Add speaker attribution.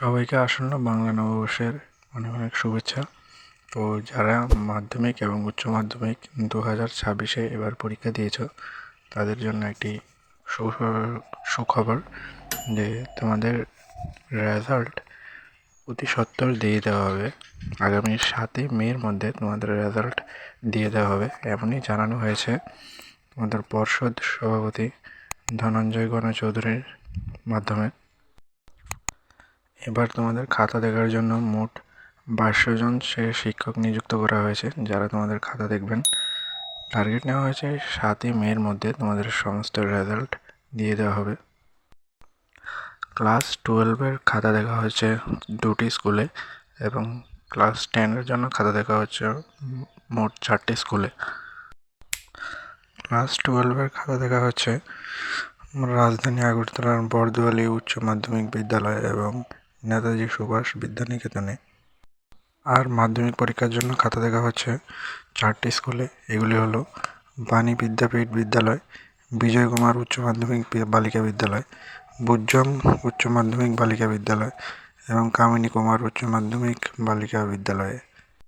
Speaker 1: সবাইকে আসন্ন বাংলা নববর্ষের অনেক অনেক শুভেচ্ছা। তো যারা মাধ্যমিক এবং উচ্চ মাধ্যমিক 2026-এ এবার পরীক্ষা দিয়েছো তাদের জন্য একটি সুখবর যে তোমাদের রেজাল্ট অতি সত্বর দিয়ে দেওয়া হবে। আগামী 7ই মের মধ্যে তোমাদের রেজাল্ট দিয়ে দেওয়া হবে এমনই জানানো হয়েছে তোমাদের পর্ষদ সভাপতি ধনঞ্জয় গণচৌধুরীর মাধ্যমে। এবার তোমাদের খাতা দেখার জন্য মোট 2200 জন শিক্ষক নিযুক্ত করা হয়েছে যারা তোমাদের খাতা দেখবেন। টার্গেট নেওয়া হয়েছে 7ই মের মধ্যে তোমাদের সমস্ত রেজাল্ট দিয়ে দেওয়া হবে। ক্লাস 12-এর খাতা দেখা হচ্ছে 2টি স্কুলে এবং ক্লাস 10-এর জন্য খাতা দেখা হচ্ছে মোট 4টি স্কুলে। ক্লাস 12-এর খাতা দেখা হচ্ছে রাজধানী আগরতলার বরদুয়ালি উচ্চ মাধ্যমিক বিদ্যালয় এবং নেতাজি সুভাষ বিদ্যানিকেতনে। আর মাধ্যমিক পরীক্ষার জন্য খাতা দেখা হচ্ছে 4টি স্কুলে। এগুলি হলো বাণী বিদ্যাপীঠ বিদ্যালয়, বিজয় কুমার উচ্চ মাধ্যমিক বালিকা বিদ্যালয়, বুজ্জম উচ্চ মাধ্যমিক বালিকা বিদ্যালয় এবং কামিনী কুমার উচ্চ মাধ্যমিক বালিকা বিদ্যালয়ে।